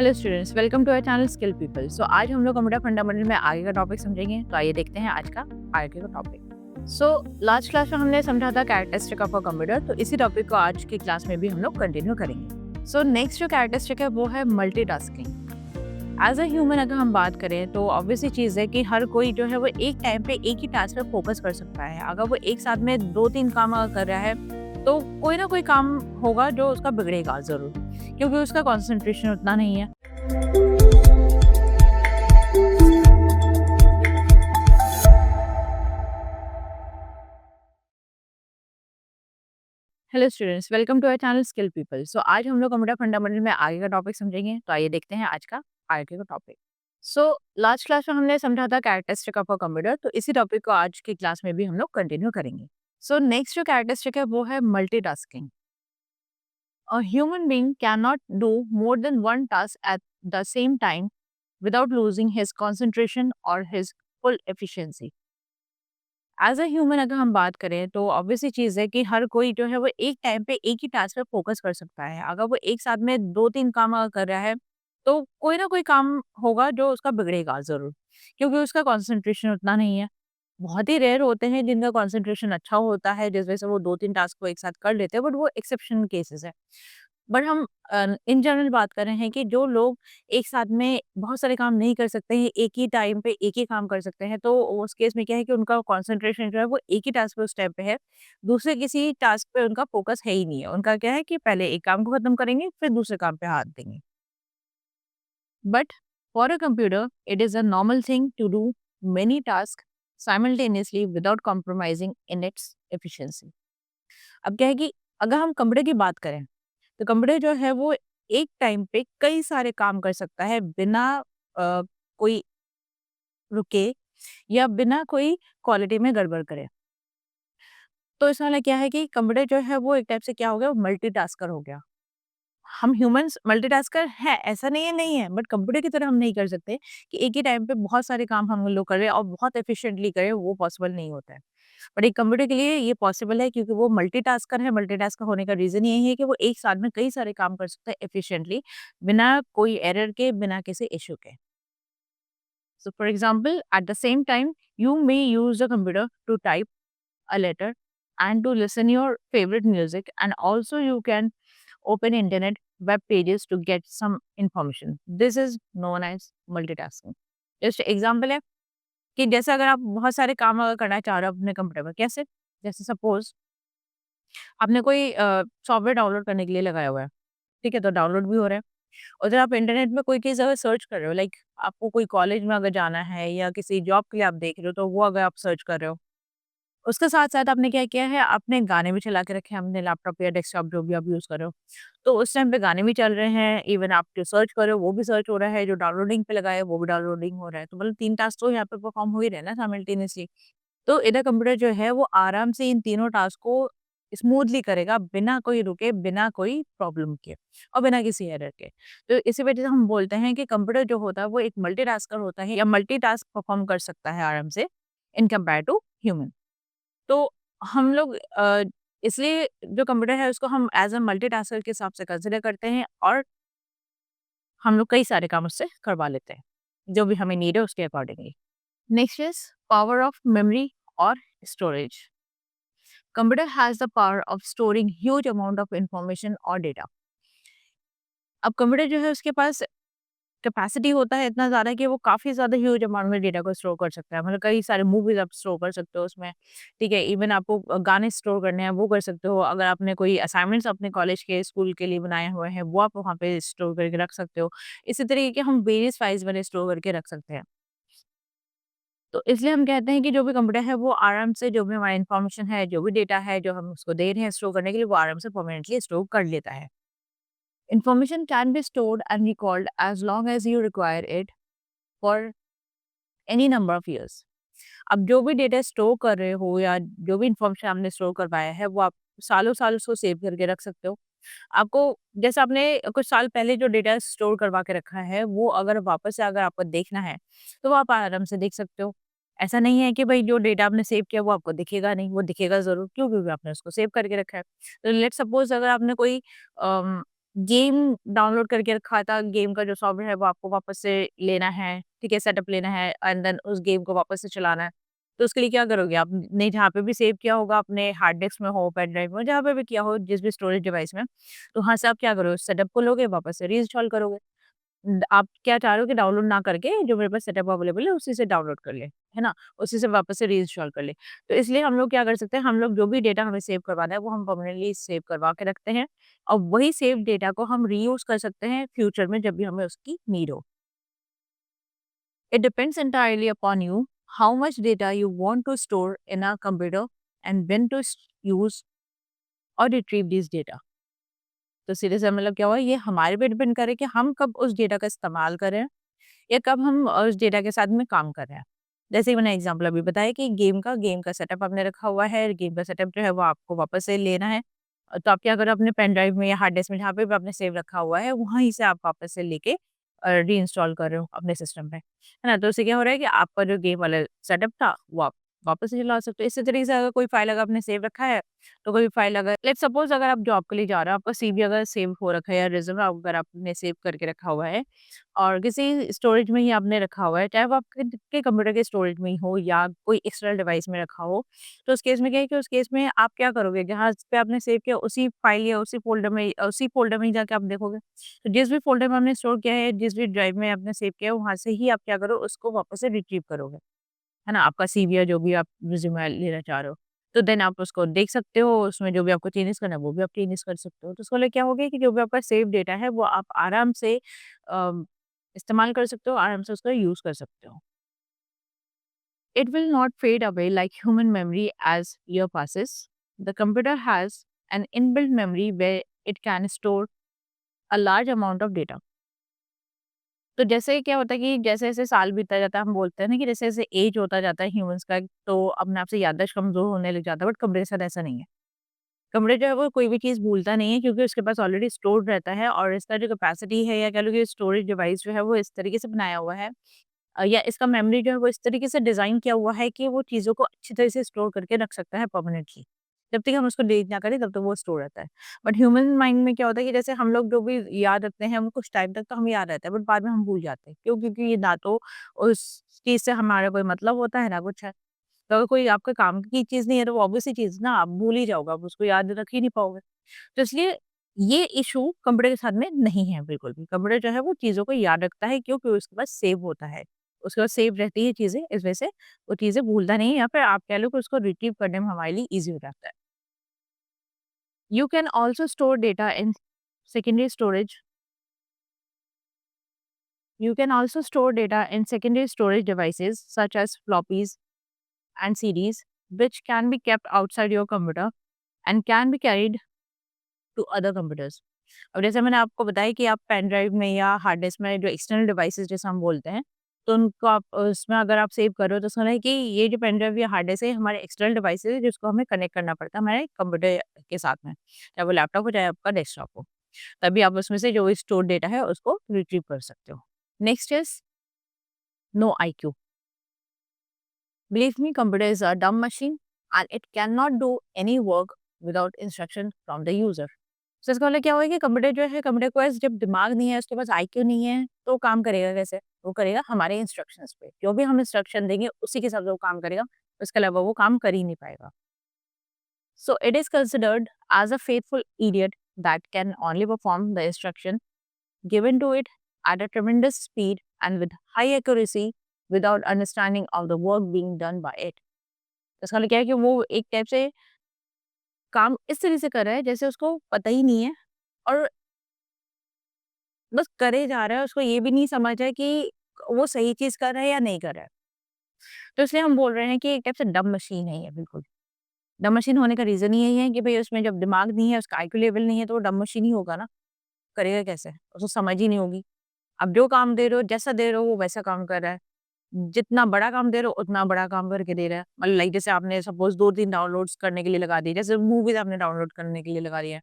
Hello students, welcome to our channel skill people. So आज हम लोग कंप्यूटर फंडामेंटल में आगे का टॉपिक समझेंगे। तो आइए देखते हैं आज का आगे का टॉपिक। सो लास्ट क्लास में हमने समझा था कैरेक्टरिस्टिक ऑफ अ कंप्यूटर, तो इसी टॉपिक को आज की क्लास में भी हम लोग कंटिन्यू करेंगे। सो नेक्स्ट जो कैरेक्टरिस्टिक है वो है मल्टीटास्किंग। एज अ ह्यूमन अगर हम बात करें तो ऑब्वियसली चीज़ है कि हर कोई जो है वो एक टाइम पे एक ही टास्क पे फोकस कर सकता है। अगर वो एक साथ में 2-3 काम अगर कर रहा है तो कोई ना कोई काम होगा जो उसका बिगड़ेगा ज़रूर, क्योंकि उसका कंसंट्रेशन उतना नहीं है। Hello students, welcome to our channel skill people. So आज हम लोग कंप्यूटर फंडामेंटल में आगे का टॉपिक समझेंगे। तो आइए देखते हैं आज का आगे का टॉपिक। सो लास्ट क्लास में हमने समझा था कैरेक्टरिस्टिक ऑफ अ कंप्यूटर, तो इसी टॉपिक को आज की क्लास में भी हम लोग कंटिन्यू करेंगे। सो नेक्स्ट जो कैरेक्टरिस्टिक है वो है multitasking. A human being can not do more than one task at the same time without losing his concentration और his full efficiency. As a human अगर हम बात करें तो ऑब्वियसली चीज़ है कि हर कोई जो है वो एक टाइम पे एक ही टास्क पे फोकस कर सकता है। अगर वो एक साथ में 2-3 काम अगर कर रहा है, तो कोई ना कोई काम होगा जो उसका बिगड़ेगा ज़रूर, क्योंकि उसका कंसंट्रेशन उतना नहीं है। बहुत ही रेयर होते हैं जिनका कंसंट्रेशन अच्छा होता है, जिस वजह से वो 2-3 टास्क को एक साथ कर लेते हैं, बट वो एक्सेप्शनल केसेस है। बट हम इन जनरल बात कर रहे हैं कि जो लोग एक साथ में बहुत सारे काम नहीं कर सकते हैं, एक ही टाइम पे एक ही काम कर सकते हैं, तो उस केस में क्या है कि उनका कंसंट्रेशन जो है वो एक ही टास्क पे उस टाइम पे है। दूसरे किसी टास्क पे उनका फोकस है ही नहीं है। उनका क्या है कि पहले एक काम को खत्म करेंगे, फिर दूसरे काम पे हाथ देंगे। But for a computer, it is a normal thing to do many task simultaneously without compromising in its efficiency. अब क्या है कि अगर हम कंप्यूटर की बात करें, तो कंप्यूटर जो है वो एक टाइम पे कई सारे काम कर सकता है बिना कोई रुके या बिना कोई क्वालिटी में गड़बड़ करे। तो इसमें वाला क्या है कि कंप्यूटर जो है वो एक टाइप से क्या हो गया, मल्टीटास्कर हो गया। हम ह्यूमंस मल्टीटास्कर हैं, ऐसा नहीं है, बट कंप्यूटर की तरह हम नहीं कर सकते कि एक ही टाइम पे बहुत सारे काम हम लोग करें और बहुत एफिशिएंटली करें, वो पॉसिबल नहीं होता है। बट एक कंप्यूटर के लिए ये पॉसिबल है, क्योंकि वो मल्टीटास्कर है। मल्टीटास्कर होने का रीज़न यही है कि वो एक साथ में कई सारे काम कर सकता है एफिशिएंटली, बिना कोई एरर के, बिना किसी इश्यू के। So for example, at the same time, you may use the computer to type a letter and to listen your favorite music, and also you can open internet web pages to get some information. This is known as multitasking. Just example है कि जैसे अगर आप बहुत सारे काम अगर करना चाह रहे हो अपने कंप्यूटर में, कैसे? जैसे सपोज़ आपने कोई सॉफ्टवेयर डाउनलोड करने के लिए लगाया हुआ है, ठीक है? तो डाउनलोड भी हो रहा है। उधर आप इंटरनेट में कोई चीज़ अगर सर्च कर रहे हो, लाइक आपको कोई कॉलेज में अगर जाना है या किसी जॉब के लिए आप देख रहे हो, तो वो अगर आप सर्च कर रहे हो, उसके साथ-साथ आपने क्या किया है, आपने गाने भी चला के रखे हैं अपने लैपटॉप या डेस्कटॉप जो भी आप यूज़ कर रहे हो। तो उस टाइम पे गाने भी चल रहे हैं, इवन आप जो सर्च कर रहे हो वो भी सर्च हो रहा है, जो डाउनलोडिंग पे लगा है वो भी डाउनलोडिंग हो रहा है। तो मतलब 3 टास्क तो यहाँ पे परफॉर्म हो ही रहे हैं ना साइमल्टेनियसली। तो इधर कंप्यूटर जो है वो आराम से इन तीनों टास्क को स्मूथली करेगा, बिना कोई रुके, बिना कोई प्रॉब्लम के और बिना किसी एरर के। तो इसी वजह से हम बोलते हैं कि कंप्यूटर जो होता है वो एक मल्टीटास्कर होता है या मल्टीटास्क परफॉर्म कर सकता है आराम से इन कंपेयर टू ह्यूमन। तो हम लोग इसलिए जो कंप्यूटर है उसको हम एज़ अ मल्टीटास्कर के हिसाब से कंसीडर करते हैं और हम लोग कई सारे काम उससे करवा लेते हैं, जो भी हमें नीड है उसके accordingly. Next is power of memory और storage. Computer has the power of storing huge amount of information or data. अब कंप्यूटर जो है उसके पास कैपेसिटी होता है इतना ज़्यादा कि वो काफ़ी ज़्यादा ह्यूज अमाउंट में डेटा को स्टोर कर सकता है। मतलब कई सारे मूवीज़ आप स्टोर कर सकते हो उसमें, ठीक है? इवन आपको गाने स्टोर करने हैं वो कर सकते हो। अगर आपने कोई असाइनमेंट्स अपने कॉलेज के, स्कूल के लिए बनाए हुए हैं, वो आप वहाँ पे स्टोर करके रख सकते हो। इसी तरीके के हम वेरियस फाइल्स में स्टोर करके रख सकते हैं। तो इसलिए हम कहते हैं कि जो भी कंप्यूटर है वो आराम से जो भी हमारा इन्फॉर्मेशन है, जो भी डेटा है, जो हम उसको दे रहे हैं स्टोर करने के लिए, वो आराम से परमानेंटली स्टोर कर लेता है। Information can be stored and recalled as long as you require it for any number of years. अब जो भी डेटा स्टोर कर रहे हो या जो भी इन्फॉर्मेशन आपने स्टोर करवाया है, वो आप सालों-साल उसको सेव करके रख सकते हो। आपको जैसे आपने कुछ साल पहले जो डेटा स्टोर करवा के रखा है, वो अगर वापस से अगर आपको देखना है, तो वो आप आराम से देख सकते हो। ऐसा नहीं है कि भई जो डेटा आपने सेव किया वो आपको दिखेगा नहीं, वो दिखेगा ज़रूर। क्यों? क्योंकि आपने उसको सेव करके रखा है। तो लेट्स सपोज़ अगर आपने कोई गेम डाउनलोड करके रखा था, गेम का जो सॉफ्टवेयर है वो आपको वापस से लेना है, ठीक है, सेटअप लेना है एंड देन उस गेम को वापस से चलाना है। तो उसके लिए क्या करोगे, आपने जहाँ पे भी सेव किया होगा अपने हार्ड डिस्क में हो, पेन ड्राइव में, जहाँ पे भी किया हो, जिस भी स्टोरेज डिवाइस में, तो वहाँ से आप क्या करोगे, सेटअप को लोगे, वापस से रीइंस्टॉल करोगे। आप क्या चाह रहे हो कि डाउनलोड ना करके जो मेरे पास सेटअप अवेलेबल है उसी से डाउनलोड कर ले, है ना? उसी से वापस से रीइंस्टॉल कर ले। तो इसलिए हम लोग क्या कर सकते हैं, हम लोग जो भी डेटा हमें सेव करवाना है वो हम परमानेंटली सेव करवा के रखते हैं और वही सेव डेटा को हम रीयूज़ कर सकते हैं फ्यूचर में जब भी हमें उसकी नीड हो। It depends entirely upon you how much data you want to store in a computer and when to use और रिट्रीव दिस डेटा। तो सीधे से मतलब क्या हुआ, ये हमारे पे डिपेंड करे कि हम कब उस डेटा का इस्तेमाल कर रहे हैं या कब हम उस डेटा के साथ में काम कर रहे हैं। जैसे कि मैंने एग्ज़ाम्पल अभी बताया कि गेम का सेटअप आपने रखा हुआ है, गेम का सेटअप जो है वो आपको वापस से लेना है। तो आप क्या करो, अपने पेन ड्राइव में या हार्ड डिस्क में जहाँ पे भी आपने सेव रखा हुआ है, वहीं से आप वापस से लेके रीइंस्टॉल कर रहे हो अपने सिस्टम पे, है ना? तो उससे क्या हो रहा है कि आपका जो गेम वाला सेटअप था वो आप वापस से चला सकते हो। इसी तरीके से अगर कोई फाइल अगर आपने सेव रखा है, तो कोई फाइल अगर लेट्स सपोज़ अगर आप जॉब के लिए जा रहे हो, आपका सीवी अगर सेव हो रखा है या रिज़्यूमे अगर आपने सेव करके रखा हुआ है और किसी स्टोरेज में ही आपने रखा हुआ है, चाहे वो आपके के कंप्यूटर के स्टोरेज में ही हो या कोई एक्सटर्नल डिवाइस में रखा हो, तो उस केस में क्या है कि उस केस में आप क्या करोगे, जहाँ पे आपने सेव किया उसी फाइल या उसी फ़ोल्डर में ही जाके आप देखोगे। तो जिस भी फ़ोल्डर में आपने स्टोर किया है, जिस भी ड्राइव में आपने सेव किया है, वहाँ से ही आप क्या करो, उसको वापस से रिट्रीव करोगे। है ना? आपका सीवी या जो भी आप रिज़्यूमे लेना चाह रहे हो। तो देन आप उसको देख सकते हो, उसमें जो भी आपको चेंजेज़ करना है, वो भी आप चेंजेज़ कर सकते हो। तो उसको लेके क्या हो गया कि जो भी आपका सेव डेटा है, वो आप आराम से इस्तेमाल कर सकते हो, आराम से उसका यूज़ कर सकते हो। It will not fade away like human memory as year passes. The computer has an inbuilt memory where it can store a large amount of data. तो जैसे क्या होता है कि जैसे-जैसे साल बीतता जाता है, हम बोलते हैं ना कि जैसे-जैसे एज होता जाता है ह्यूमन्स का, तो अपने आप से याददाश्त कमज़ोर होने लग जाता है, बट कंप्यूटर के साथ ऐसा नहीं है। कंप्यूटर जो है वो कोई भी चीज़ भूलता नहीं है क्योंकि उसके पास ऑलरेडी स्टोर्ड रहता है और इसका जो कैपेसिटी है या कह लो कि स्टोरेज डिवाइस जो है वो इस तरीके से बनाया हुआ है, या इसका मेमोरी जो है वो इस तरीके से डिज़ाइन किया हुआ है कि वो चीज़ों को अच्छी तरह से स्टोर करके रख सकता है परमानेंटली। जब तक हम उसको डिलीट ना करें तब तक वो स्टोर रहता है। बट ह्यूमन माइंड में क्या होता है कि जैसे हम लोग जो भी याद रखते हैं वो कुछ टाइम तक तो हमें याद रहता है, बट बाद में हम भूल जाते हैं। क्यों? क्योंकि ये ना तो उस चीज़ से हमारा कोई मतलब होता है, ना कुछ है। तो अगर कोई आपके काम की चीज़ नहीं है तो वो ऑब्वियस सी चीज़ ना आप भूल ही जाओगे, आप उसको याद रख ही नहीं पाओगे। तो इसलिए ये इश्यू कंप्यूटर के साथ में नहीं है बिल्कुल भी। कंप्यूटर जो है वो चीज़ों को याद रखता है, क्यों? क्योंकि उसके पास सेव होता है। उसके पास सेव रहती है चीज़ें, इस वजह से वो चीज़ें भूलता नहीं है या फिर आप कह लो कि उसको रिट्रीव करने में हमारे लिए ईज़ी हो जाता है। You can also store data in secondary storage. You can also store data in secondary storage devices such as floppies and CDs, which can be kept outside your computer and can be carried to other computers. अब जैसे मैंने आपको बताया कि आप pen drive में या hard disk में जो एक्सटर्नल डिवाइसेस जैसे हम बोलते हैं, तो उनको आप उसमें अगर आप सेव कर रहे हो तो समझ कि ये जो पेन ड्राइव या हार्ड डिस्क है हमारे एक्सटर्नल डिवाइसेस है जिसको हमें कनेक्ट करना पड़ता है हमारे कंप्यूटर के साथ में, चाहे वो लैपटॉप हो चाहे आपका डेस्कटॉप हो। तभी आप उसमें से जो स्टोर डेटा है उसको रिट्रीव कर सकते हो। Next is no IQ. Believe me, computer is a dumb machine and it can not do any work without instruction from the user. तो इसका मतलब क्या हुआ कि कंप्यूटर जो है, कंप्यूटर के पास जब दिमाग नहीं है, उसके पास आईक्यू नहीं है, तो वो काम करेगा कैसे? वो करेगा हमारे इंस्ट्रक्शंस पे। जो भी हम इंस्ट्रक्शन देंगे उसी के हिसाब से वो काम करेगा, उसके अलावा वो काम कर ही नहीं पाएगा। So it is considered as a faithful idiot that can only perform the instruction given to it at a tremendous speed and with high accuracy without understanding of the work being done by it। तो इसका मतलब क्या है कि वो एक type से काम इस तरह से कर रहा है जैसे उसको पता ही नहीं है और बस करे जा रहा है, उसको ये भी नहीं समझ है कि वो सही चीज़ कर रहा है या नहीं कर रहा है। तो इसलिए हम बोल रहे हैं कि एक टाइप से डम्ब मशीन है ये बिल्कुल। डम्ब मशीन होने का रीज़न ही यही है कि भई उसमें जब दिमाग नहीं है, उसका आईक्यू लेवल नहीं है, तो वो डम्ब मशीन ही होगा ना, करेगा कैसे? उसको समझ ही नहीं होगी। आप जो काम दे रहे हो, जैसा दे रहे हो, वो वैसा काम कर रहा है। जितना बड़ा काम दे रहे हो, उतना बड़ा काम करके दे रहा है। मतलब लाइक जैसे आपने सपोज़ 2-3 डाउनलोड्स करने के लिए लगा दिए, जैसे मूवीज़ आपने डाउनलोड करने के लिए लगा दिया है।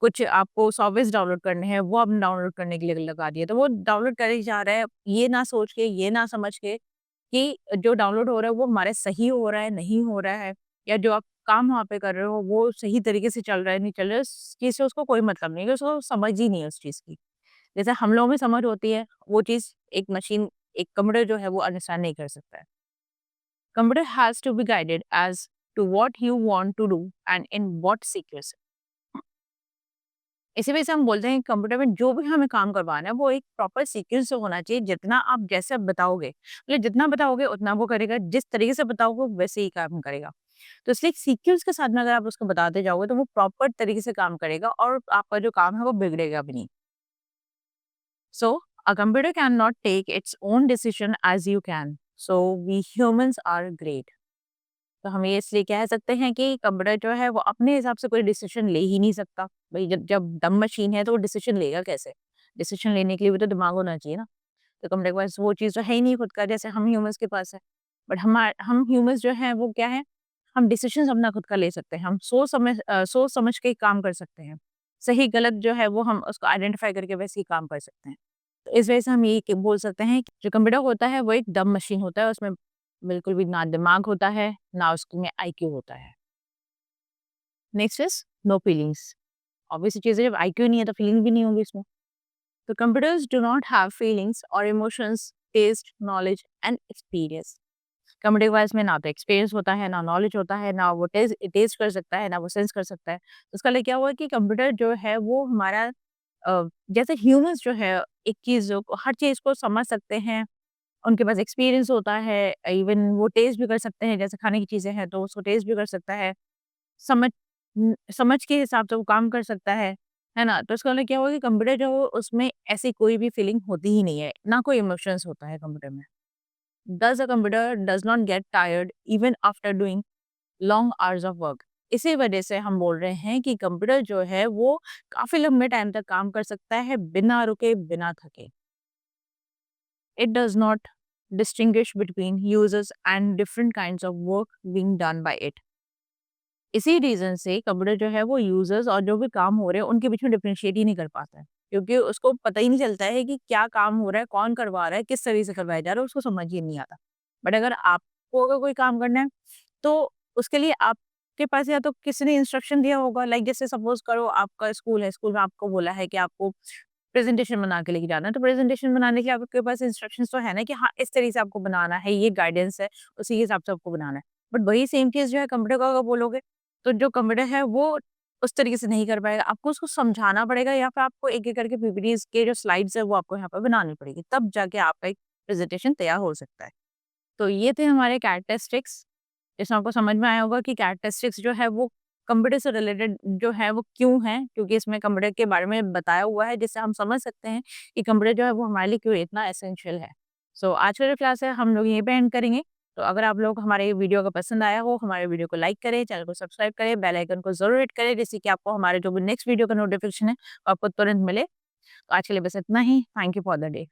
कुछ आपको सॉफ्टवेयर्स डाउनलोड करने हैं, वो आपने डाउनलोड करने के लिए लगा दिया। तो वो डाउनलोड करे ही जा रहा है, ये ना सोच के, ये ना समझ के कि जो डाउनलोड हो रहा है, वो हमारे सही हो रहा है, नहीं हो रहा है, या जो आप काम वहाँ पे कर रहे हो वो सही तरीके से चल रहा है, नहीं चल रहा है, उस चीज़ से उसको कोई मतलब नहीं है, उसको समझ ही नहीं है उस चीज़ की। जैसे हम लोगों में समझ होती है, वो चीज़ एक मशीन, एक कंप्यूटर जो है वो अंडरस्टैंड नहीं कर सकता है। Computer has to be guided as to what you want to do and in what sequence. इसी वजह से हम बोलते हैं कि कंप्यूटर में जो भी हमें काम करवाना है वो एक प्रॉपर सीक्वेंस से होना चाहिए। जितना आप जैसे बताओगे, मतलब जितना बताओगे उतना वो करेगा, जिस तरीके से बताओगे वैसे ही काम करेगा। तो इसलिए सीक्वेंस के साथ में अगर आप उसको बताते जाओगे तो वो प्रॉपर तरीके से काम करेगा और आपका जो काम है वो बिगड़ेगा भी नहीं। So a computer can not take its own decision as you can, so we humans are great. तो हम ये इसलिए कह सकते हैं कि कंप्यूटर जो है वो अपने हिसाब से कोई डिसीजन ले ही नहीं सकता। भई जब जब दम मशीन है तो वो डिसीजन लेगा कैसे? डिसीजन लेने के लिए भी तो दिमाग होना चाहिए ना। तो कंप्यूटर के पास वो चीज़ तो है ही नहीं खुद का, जैसे हम ह्यूमन्स के पास है। बट हम ह्यूमन्स जो हैं वो क्या है, हम डिसीजंस अपना खुद का ले सकते हैं। हम सोच समझ के काम कर सकते हैं। सही गलत जो है वो हम उसको आइडेंटिफ़ाई करके वैसे ही काम कर सकते हैं। तो इस वजह से हम ये बोल सकते हैं कि जो कंप्यूटर होता है वो एक डम्ब मशीन होता है, उसमें बिल्कुल भी ना दिमाग होता है, ना उसमें आईक्यू होता है। Next is no feelings. Obvious सी चीज़ है, जब आईक्यू नहीं है तो फीलिंग भी नहीं होगी इसमें। तो computers do not have feelings और emotions, test, knowledge and experience. Computer के पास में ना तो एक्सपीरियंस होता है, ना नॉलेज होता है, ना वो टेस्ट कर सकता है, ना वो सेंस कर सकता है। तो उसका लिए क्या हुआ कि कंप्यूटर जो है वो हमारा जैसे ह्यूमन्स जो है एक चीज़ को, हर चीज़ को समझ सकते हैं, उनके पास एक्सपीरियंस होता है, इवन वो टेस्ट भी कर सकते हैं, जैसे खाने की चीज़ें हैं तो उसको टेस्ट भी कर सकता है, समझ समझ के हिसाब से वो काम कर सकता है ना? तो इसका मतलब क्या हुआ कि कंप्यूटर जो है उसमें ऐसी कोई भी फीलिंग होती ही नहीं है, ना कोई इमोशंस होता है कंप्यूटर में। Thus, a computer does not get tired even after doing long hours of work. इसी वजह से हम बोल रहे हैं कि कंप्यूटर जो है वो काफ़ी लंबे टाइम तक काम कर सकता है बिना रुके, बिना थके। It does not distinguish between users and different kinds of work being done by it. इसी रीज़न से कंप्यूटर जो है वो यूज़र्स और जो भी काम हो रहे हैं उनके बीच में डिफरेंशिएट ही नहीं कर पाता है। क्योंकि उसको पता ही नहीं चलता है कि क्या काम हो रहा है, कौन करवा रहा है, किस तरीके से करवाया जा रहा है, उसको समझ ही नहीं आता। बट अगर आपको अगर कोई काम करना है, तो उसके लिए आपके पास या तो किसी ने इंस्ट्रक्शन दिया होगा, लाइक जैसे सपोज़ करो आपका स्कूल है, स्कूल में आपको बोला है कि आपको प्रेज़ेंटेशन बना के लेके जाना है, तो प्रेज़ेंटेशन बनाने के लिए आपके पास इंस्ट्रक्शंस तो है ना कि हाँ, इस तरीके से आपको बनाना है, ये गाइडेंस है, उसी के हिसाब से आपको बनाना है। बट वही सेम चीज़ जो है कंप्यूटर को अगर बोलोगे, तो जो कंप्यूटर है वो उस तरीके से नहीं कर पाएगा। आपको उसको समझाना पड़ेगा या फिर आपको एक-एक करके पीपीटीज़ के जो स्लाइड्स है वो आपको यहाँ पे बनानी पड़ेगी, तब जाके आपका एक प्रेज़ेंटेशन तैयार हो सकता है। तो ये थे हमारे कैरेक्टरिस्टिक्स, जिसमें आपको समझ में आया होगा कि कैरेक्टरिस्टिक्स जो है वो कंप्यूटर से रिलेटेड जो है वो क्यों है, क्योंकि इसमें कंप्यूटर के बारे में बताया हुआ है जिससे हम समझ सकते हैं कि कंप्यूटर जो है वो हमारे लिए क्यों इतना एसेंशियल है। सो आज का जो क्लास है हम लोग यहीं पे एंड करेंगे। तो अगर आप लोग हमारे वीडियो का पसंद आया हो, हमारे वीडियो को लाइक करें, चैनल को सब्सक्राइब करें, बेल आइकन को ज़रूर हिट करें जिससे कि आपको हमारे जो भी नेक्स्ट वीडियो का नोटिफिकेशन है वो आपको तुरंत मिले। तो आज के लिए बस इतना ही। Thank you for the day.